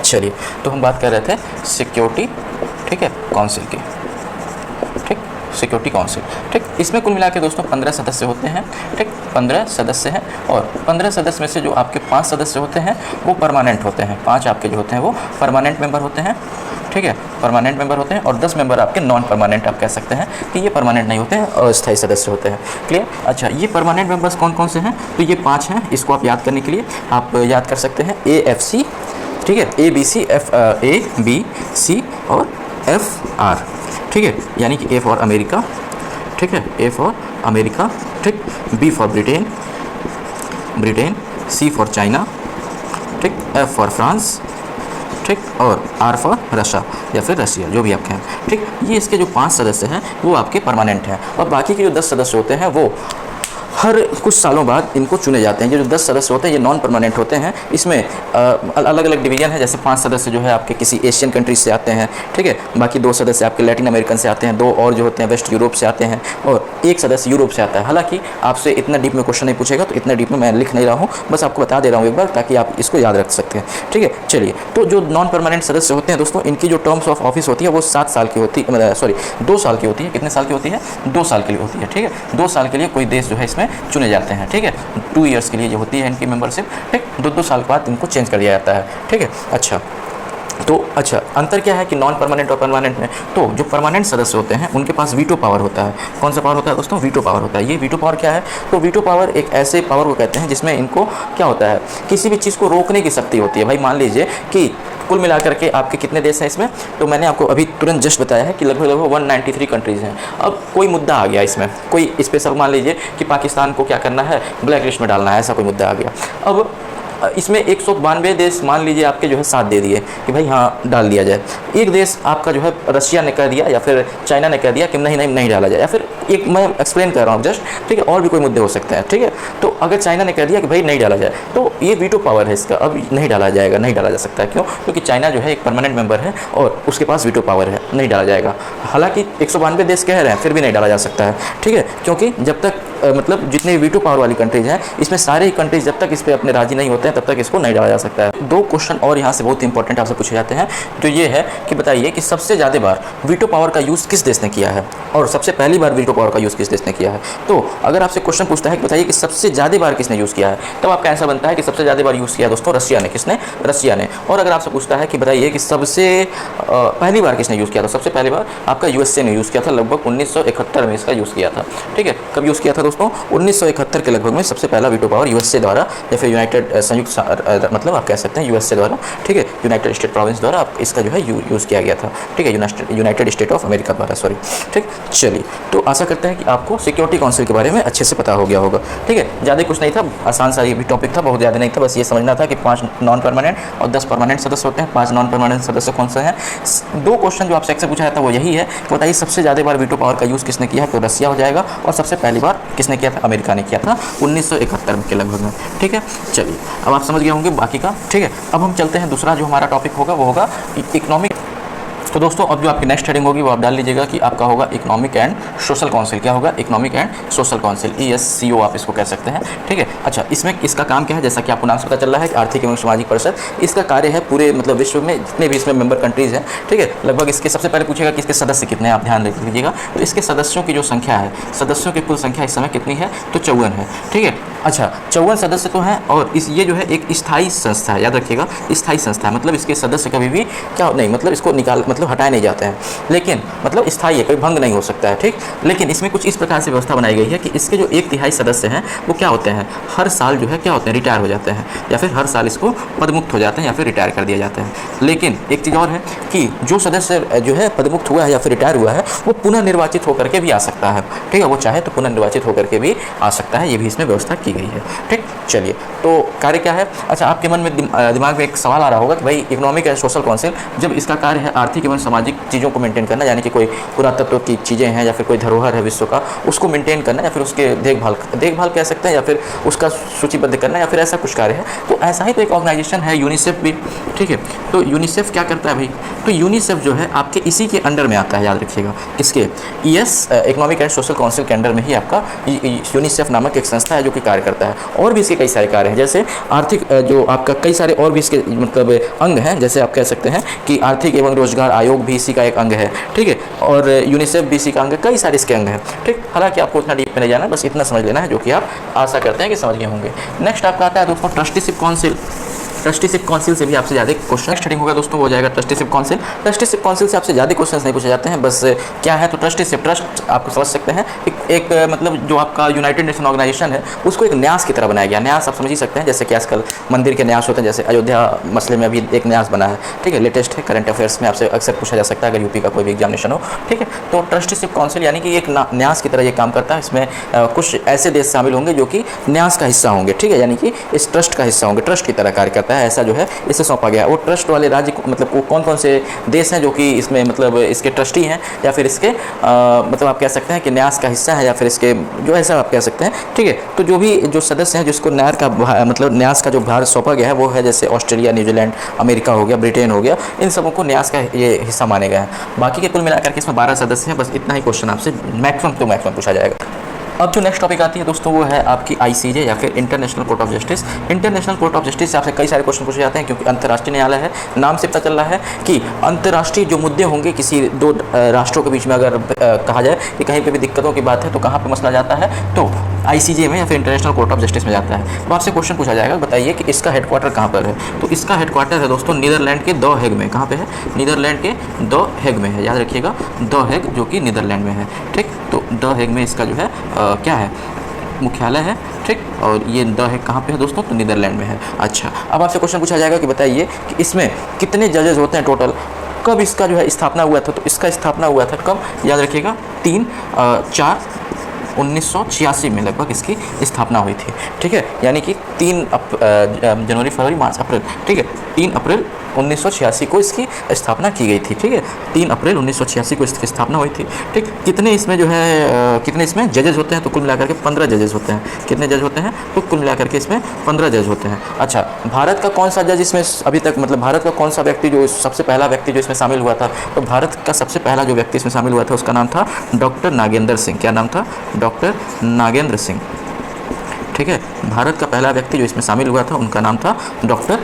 चलिए, तो हम बात कर रहे थे सिक्योरिटी, ठीक है, काउंसिल की। ठीक, सिक्योरिटी काउंसिल। ठीक, इसमें कुल मिला के दोस्तों 15 सदस्य होते हैं। ठीक, 15 सदस्य हैं और 15 सदस्य में से जो आपके 5 सदस्य होते हैं वो परमानेंट होते हैं। 5 आपके जो होते हैं वो परमानेंट मेंबर होते हैं। ठीक है, परमानेंट मेंबर होते हैं और 10 मेंबर आपके नॉन परमानेंट, आप कह सकते हैं कि ये परमानेंट नहीं होते हैं, अस्थायी सदस्य होते हैं। क्लियर? अच्छा, ये परमानेंट मेंबर्स कौन कौन से हैं? तो ये 5 हैं। इसको आप याद करने के लिए आप याद कर सकते हैं AFC, ठीक है, ABC और FR। ठीक है, यानी कि A फॉर अमेरिका, ठीक है, A फॉर अमेरिका, ठीक, B for Britain, C for China, ठीक, F फॉर फ्रांस, ठीक, और R फॉर रशिया या फिर रशिया, जो भी आप कहें। ठीक, ये इसके जो 5 सदस्य हैं वो आपके परमानेंट हैं और बाकी के जो 10 सदस्य होते हैं वो हर कुछ सालों बाद इनको चुने जाते हैं। ये जो 10 सदस्य होते हैं ये नॉन परमानेंट होते हैं। इसमें अलग अलग डिवीजन है, जैसे 5 सदस्य जो है आपके किसी एशियन कंट्रीज से आते हैं। ठीक है, बाकी 2 सदस्य आपके लैटिन अमेरिकन से आते हैं, 2 और जो होते हैं वेस्ट यूरोप से आते हैं और 1 सदस्य यूरोप से आता है। हालांकि आपसे इतना डीप में क्वेश्चन नहीं पूछेगा तो इतना डीप में मैं लिख नहीं रहा हूँ, बस आपको बता दे रहा हूँ एक बार ताकि आप इसको याद रख सकते हैं। ठीक है, चलिए, तो जो नॉन परमानेंट सदस्य होते हैं दोस्तों, इनकी जो टर्म्स ऑफ ऑफिस होती है वो 7 साल की होती है, सॉरी 2 साल की होती है। कितने साल की होती है? 2 साल के लिए होती है। ठीक है, 2 साल के लिए कोई देश जो है इसमें चुने जाते हैं। ठीक है, 2 ईयर्स के लिए जो होती है इनकी मेंबरशिप। ठीक, 2 साल के बाद इनको चेंज कर दिया जाता है। ठीक है, अच्छा, तो अच्छा अंतर क्या है कि नॉन परमानेंट और परमानेंट में? तो जो परमानेंट सदस्य होते हैं उनके पास वीटो पावर होता है। कौन सा पावर होता है दोस्तों? वीटो पावर होता है। ये वीटो पावर क्या है? तो वीटो पावर एक ऐसे पावर को कहते हैं जिसमें इनको क्या होता है, किसी भी चीज़ को रोकने की शक्ति होती है। भाई मान लीजिए कि कुल मिलाकर के आपके कितने देश हैं इसमें, तो मैंने आपको अभी तुरंत जस्ट बताया है कि लगभग 193 कंट्रीज़ हैं। अब कोई मुद्दा आ गया इसमें, कोई स्पेशल मान लीजिए कि पाकिस्तान को क्या करना है, ब्लैक लिस्ट में डालना है, ऐसा कोई मुद्दा आ गया। अब इसमें 192 देश मान लीजिए आपके जो है साथ दे दिए कि भाई हाँ डाल दिया जाए। एक देश आपका जो है रशिया ने कह दिया या फिर चाइना ने कह दिया कि नहीं डाला जाए, या फिर एक मैं एक्सप्लेन कर रहा हूँ जस्ट, ठीक है, और भी कोई मुद्दे हो सकते हैं, ठीक है। तो अगर चाइना ने कह दिया कि भाई नहीं डाला जाए, तो ये वीटो पावर है इसका, अब नहीं डाला जाएगा, नहीं डाला जा सकता है। क्यों? क्योंकि चाइना जो है एक परमानेंट मेंबर है और उसके पास वीटो पावर है, नहीं डाला जाएगा। हालांकि 192 देश कह रहे हैं, फिर भी नहीं डाला जा सकता है, ठीक है, क्योंकि जब तक मतलब जितने वीटो पावर वाली कंट्रीज हैं, इसमें सारे ही कंट्रीज जब तक इस पर अपने राजी नहीं होते हैं, तब तक इसको नहीं डाला जा सकता है। दो क्वेश्चन और यहाँ से बहुत इंपॉर्टेंट आपसे पूछे जाते हैं, जो ये है कि बताइए कि सबसे ज़्यादा बार वीटो पावर का यूज़ किस देश ने किया है, और सबसे पहली बार वीटो पावर का यूज़ किस देश ने किया है। तो अगर आपसे क्वेश्चन पूछता है कि बताइए कि सबसे ज़्यादा बार किसने यूज़ किया है, तब आपका आंसर बनता है कि सबसे ज़्यादा बार यूज़ किया दोस्तों रशिया ने। किसने? रशिया ने। और अगर आपसे पूछता है कि बताइए कि सबसे पहली बार किसने यूज़ किया, तो सबसे पहली बार आपका यूएसए ने यूज़ किया था, लगभग 1971 में इसका यूज़ किया था, ठीक है। कब यूज़ किया था दोस्तों? 1971 के लगभग में सबसे पहला वीटो पावर यूएसए द्वारा, या फिर यूनाइटेड संयुक्त मतलब आप कह सकते हैं यूएसए द्वारा, ठीक है, यूनाइटेड स्टेट प्रोविंस द्वारा आप इसका जो है यूज़ किया गया था, ठीक है, यूनाइटेड स्टेट ऑफ अमेरिका द्वारा, सॉरी, ठीक। चलिए, तो आशा करते हैं कि आपको सिक्योरिटी काउंसिल के बारे में अच्छे से पता हो गया होगा, ठीक है। ज़्यादा कुछ नहीं था, आसान सा ये भी टॉपिक था, बहुत ज़्यादा नहीं था, बस ये समझना था कि 5 नॉन परमानेंट और 10 परमानेंट सदस्य होते हैं। 5 नॉन परमानेंट सदस्य कौन सा है? 2 क्वेश्चन जो आपसे अक्सर पूछा जाता है वो यही है, बताइए सबसे ज़्यादा बार वीटो पावर का यूज़ किसने किया है, तो रसिया हो जाएगा, और सबसे पहली बार किसने किया था? अमेरिका ने किया था 1971 के लगभग में, ठीक है। चलिए, अब आप समझ गए होंगे बाकी का, ठीक है। अब हम चलते हैं, दूसरा जो हमारा टॉपिक होगा वो होगा इकोनॉमिक। तो दोस्तों अब जो आपकी नेक्स्ट हेडिंग होगी वो आप डाल लीजिएगा कि आपका होगा इकोनॉमिक एंड सोशल काउंसिल। क्या होगा? Economic and social council, ESCO आप इसको कह सकते हैं, ठीक है। अच्छा, इसमें इसका काम क्या है? जैसा कि आपको नाम से पता चल रहा है कि आर्थिक एवं सामाजिक परिषद, इसका कार्य है पूरे मतलब विश्व में जितने भी इसमें मेंबर कंट्रीज़ हैं, ठीक है, लगभग इसके सबसे पहले पूछेगा कि इसके सदस्य कितने हैं, आप ध्यान रख लीजिएगा। तो इसके सदस्यों की जो संख्या है, सदस्यों की कुल संख्या इस समय कितनी है? तो 54 है, ठीक है। अच्छा, 54 सदस्य तो हैं, और ये जो है एक स्थायी संस्था है, याद रखिएगा, स्थायी संस्था है, मतलब इसके सदस्य कभी भी क्या नहीं, मतलब इसको मतलब हटाए नहीं जाते हैं, लेकिन मतलब स्थायी है, कोई भंग नहीं हो सकता है, ठीक। लेकिन इसमें कुछ इस प्रकार से व्यवस्था बनाई गई है कि इसके जो 1/3 सदस्य हैं वो क्या होते हैं, हर साल जो है क्या होते हैं, रिटायर हो जाते हैं, या फिर हर साल इसको पदमुक्त हो जाते हैं, या फिर रिटायर कर दिया जाता है। लेकिन एक चीज़ और है कि जो सदस्य जो है पदमुक्त हुआ है या फिर रिटायर हुआ है, वो पुनः निर्वाचित होकर के भी आ सकता है, ठीक है, वो चाहे तो पुनः निर्वाचित होकर के भी आ सकता है, ये भी इसमें व्यवस्था की गई है, ठीक। चलिए, तो कार्य क्या है? अच्छा, आपके मन में दिमाग में एक सवाल आ रहा होगा कि भाई इकोनॉमिक एंड सोशल काउंसिल जब इसका कार्य है आर्थिक एवं सामाजिक चीज़ों को मेंटेन करना, यानी कि कोई पुरातत्व की चीज़ें हैं या फिर कोई धरोहर है विश्व का, उसको मेंटेन करना, या फिर उसके देखभाल कह सकते हैं, या फिर उसका सूचीबद्ध करना, या फिर ऐसा कुछ कार्य है, तो ऐसा ही तो एक ऑर्गेनाइजेशन है यूनिसेफ भी, ठीक है। तो यूनिसेफ क्या करता है भाई? तो यूनिसेफ जो है आपके इसी के अंडर में आता है, याद रखिएगा, किसके? इकोनॉमिक एंड सोशल काउंसिल के अंडर में ही आपका यूनिसेफ नामक एक संस्था है जो कि कार्य करता है। और भी इसके कई सारे कार्य हैं, जैसे आर्थिक जो आपका कई सारे और भी इसके मतलब अंग हैं, जैसे आप कह सकते हैं कि आर्थिक एवं रोजगार आयोग भी इसी का एक अंग है, ठीक है, और यूनिसेफ भी इसी का अंग है, कई सारे इसके अंग हैं, ठीक। हालांकि आपको उतना डीप में नहीं जाना, बस इतना समझ लेना है जो कि आप आशा करते हैं कि समझ गए होंगे। नेक्स्ट आपका आता है दोस्तों ट्रस्टीशिप काउंसिल। ट्रस्टीशिप काउंसिल से भी आपसे ज़्यादा क्वेश्चन स्टार्टिंग होगा दोस्तों, वो हो जाएगा ट्रस्टीशिप काउंसिल। ट्रस्टीशिप काउंसिल से आपसे ज़्यादा क्वेश्चन नहीं पूछे जाते हैं, बस क्या है तो ट्रस्टीशिप, ट्रस्ट आपको समझ सकते हैं, एक मतलब जो आपका यूनाइटेड नेशन ऑर्गेनाइजेशन है उसको एक न्यास की तरह बनाया गया। न्यास आप समझ ही सकते हैं, जैसे कि आजकल मंदिर के न्यास होते हैं, जैसे अयोध्या मसले में अभी एक न्यास बना है, ठीक है, लेटेस्ट है, करंट अफेयर्स में आपसे अक्सर पूछा जा सकता है अगर यूपी का कोई भी एग्जामिनेशन हो, ठीक है। तो ट्रस्टीशिप काउंसिल यानी कि एक न्यास की तरह ये काम करता है। इसमें कुछ ऐसे देश शामिल होंगे जो कि न्यास का हिस्सा होंगे, ठीक है, यानी कि इस ट्रस्ट का हिस्सा होंगे, ट्रस्ट की तरह कार्य करता है, ऐसा जो है इसे सौंपा गया। वो ट्रस्ट वाले राज्य मतलब वो कौन कौन से देश हैं जो कि इसमें मतलब इसके ट्रस्टी हैं, या फिर इसके मतलब आप कह सकते हैं कि न्यास का हिस्सा है, या फिर इसके जो ऐसा आप कह सकते हैं, ठीक है। तो जो भी जो सदस्य हैं जिसको न्यास का मतलब न्यास का जो भार सौंपा गया है वो है जैसे ऑस्ट्रेलिया, न्यूजीलैंड, अमेरिका हो गया, ब्रिटेन हो गया, इन सबों को न्यास का ये हिस्सा माने गए हैं। बाकी के कुल मिलाकर के इसमें 12 सदस्य हैं, बस इतना ही क्वेश्चन आपसे मैक्सिमम पूछा जाएगा। अब जो नेक्स्ट टॉपिक आती है दोस्तों वो है आपकी ICJ या फिर international court of justice. International court of justice से आपसे कई सारे क्वेश्चन पूछे जाते हैं, क्योंकि अंतर्राष्ट्रीय न्यायालय है, नाम से पता चल रहा है कि अंतर्राष्ट्रीय जो मुद्दे होंगे किसी दो राष्ट्रों के बीच में, अगर कहा जाए कि कहीं पर भी दिक्कतों की बात है तो कहाँ पर मसला जाता है, तो ICJ में या फिर इंटरनेशनल कोर्ट ऑफ जस्टिस में जाता है। तो आपसे क्वेश्चन पूछा जाएगा, बताइए कि इसका हेडक्वार्टर कहाँ पर है? तो इसका हेडक्वार्टर है दोस्तों नीदरलैंड के द हेग में। कहाँ पे है? नीदरलैंड के द हेग में है, याद रखिएगा, द हेग जो कि नीदरलैंड में है, ठीक। तो द हेग में इसका जो है क्या है, मुख्यालय है, ठीक। और ये द हेग कहाँ पे है दोस्तों? तो नीदरलैंड में है। अच्छा, अब आपसे क्वेश्चन पूछा जाएगा कि बताइए कि इसमें कितने जजेस होते हैं टोटल, कब इसका जो है स्थापना हुआ था? तो इसका स्थापना हुआ था कब? याद रखिएगा 3/4/1986 में लगभग इसकी स्थापना हुई थी, ठीक है, यानी कि 3 जनवरी, फरवरी, मार्च, अप्रैल, ठीक है। 3 अप्रैल 1986 को इसकी स्थापना की गई थी। ठीक है, 3 अप्रैल 1986 को इसकी स्थापना हुई थी। ठीक, कितने इसमें जो है कितने इसमें जजेस होते हैं, तो कुल मिलाकर के 15 जजेस होते हैं। कितने जज होते हैं, तो कुल मिलाकर के इसमें 15 जज होते हैं। अच्छा, भारत का कौन सा जज इसमें अभी तक, मतलब भारत का कौन सा व्यक्ति जो सबसे पहला व्यक्ति जो इसमें शामिल हुआ था, तो भारत का सबसे पहला जो व्यक्ति इसमें शामिल हुआ था उसका नाम था डॉक्टर नागेंद्र सिंह। क्या नाम था, डॉक्टर नागेंद्र सिंह। ठीक है, भारत का पहला व्यक्ति जो इसमें शामिल हुआ था उनका नाम था डॉक्टर।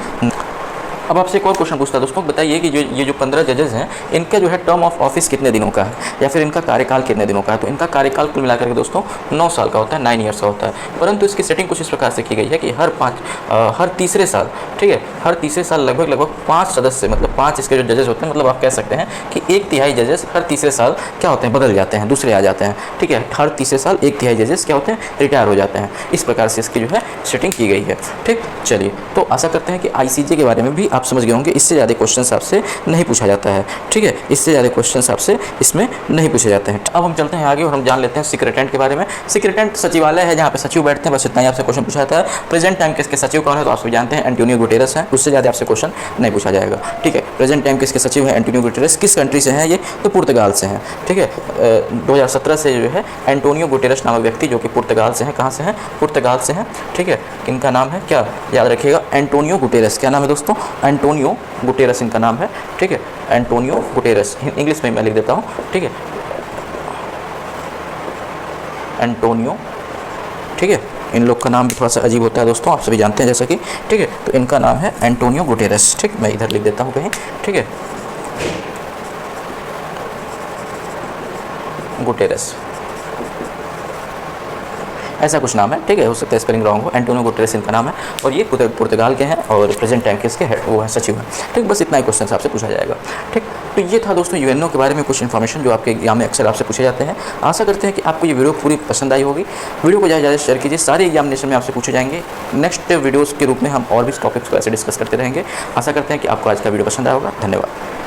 अब आपसे एक और क्वेश्चन पूछता है दोस्तों, बताइए कि ये जो 15 जजेस हैं इनका जो है टर्म ऑफ ऑफिस कितने दिनों का है, या फिर इनका कार्यकाल कितने दिनों का है। तो इनका कार्यकाल कुल मिलाकर के दोस्तों 9 साल का होता है, 9 ईयर्स का होता है। परंतु इसकी सेटिंग कुछ इस प्रकार से की गई है कि हर तीसरे साल, ठीक है, हर तीसरे साल लगभग 5 सदस्य, मतलब 5 इसके जो जजेस होते हैं, मतलब आप कह सकते हैं कि 1/3 जजेस हर तीसरे साल क्या होते हैं, बदल जाते हैं, दूसरे आ जाते हैं। ठीक है, हर तीसरे साल 1/3 जजेस क्या होते हैं, रिटायर हो जाते हैं। इस प्रकार से इसकी जो है सेटिंग की गई है। ठीक, चलिए, तो आशा करते हैं कि ICJ के बारे में भी आप समझ गए होंगे। इससे ज़्यादा क्वेश्चन आपसे नहीं पूछा जाता है। ठीक है, इससे ज़्यादा क्वेश्चन आपसे इसमें नहीं पूछे जाते हैं। अब हम चलते हैं आगे और हम जान लेते हैं सेक्रेटेरिएट के बारे में। सेक्रेटेरिएट सचिवालय है जहाँ पे सचिव बैठते हैं, बस इतना ही आपसे क्वेश्चन पूछा जाता है। प्रेजेंट टाइम के इसके सचिव कौन है, तो आप सभी जानते हैं एंटोनियो गुटेरेस हैं। उससे ज़्यादा आपसे क्वेश्चन नहीं पूछा जाएगा। ठीक है, प्रेजेंट टाइम के इसके सचिव हैं एंटोनियो गुटेरेस। किस कंट्री से हैं ये, तो पुर्तगाल से हैं। ठीक है, 2017 से जो है एंटोनियो गुटेरेस नामक व्यक्ति जो कि पुर्तगाल से हैं, कहाँ से हैं, पुर्तगाल से हैं। ठीक है, इनका नाम है क्या, याद रखिएगा, एंटोनियो गुटेरेस। क्या नाम है दोस्तों, एंटोनियो गुटेरेस इनका नाम है। ठीक है, एंटोनियो गुटेरेस, इंग्लिश में मैं लिख देता हूँ। ठीक है, एंटोनियो। ठीक है, इन लोग का नाम भी थोड़ा सा अजीब होता है दोस्तों, आप सभी जानते हैं जैसा कि। ठीक है, तो इनका नाम है एंटोनियो गुटेरेस। ठीक, मैं इधर लिख देता हूँ कहीं। ठीक है, गुटेरेस ऐसा कुछ नाम है। ठीक है, हो सकता है स्पेलिंग रॉन्ग हो। एंटोनियो गुटेरेस इनका नाम है और ये पुर्तगाल के हैं और प्रेजेंट टाइम के इसके हेड वो है, सचिव हैं। ठीक, बस इतना ही क्वेश्चन आपसे पूछा जाएगा। ठीक, तो ये था दोस्तों UNO के बारे में कुछ इन्फॉर्मेशन जो आपके एग्जाम में अक्सर आपसे पूछे जाते हैं। आशा करते हैं कि आपको ये वीडियो पूरी पसंद आई होगी। वीडियो को ज़्यादा शेयर कीजिए, सारे एग्जामिनेशन में आपसे पूछे जाएंगे। नेक्स्ट वीडियोज़ के रूप में हम और भी टॉपिक्स को ऐसे डिस्कस करते रहेंगे। आशा करते हैं कि आपको आज का वीडियो पसंद आया होगा। धन्यवाद।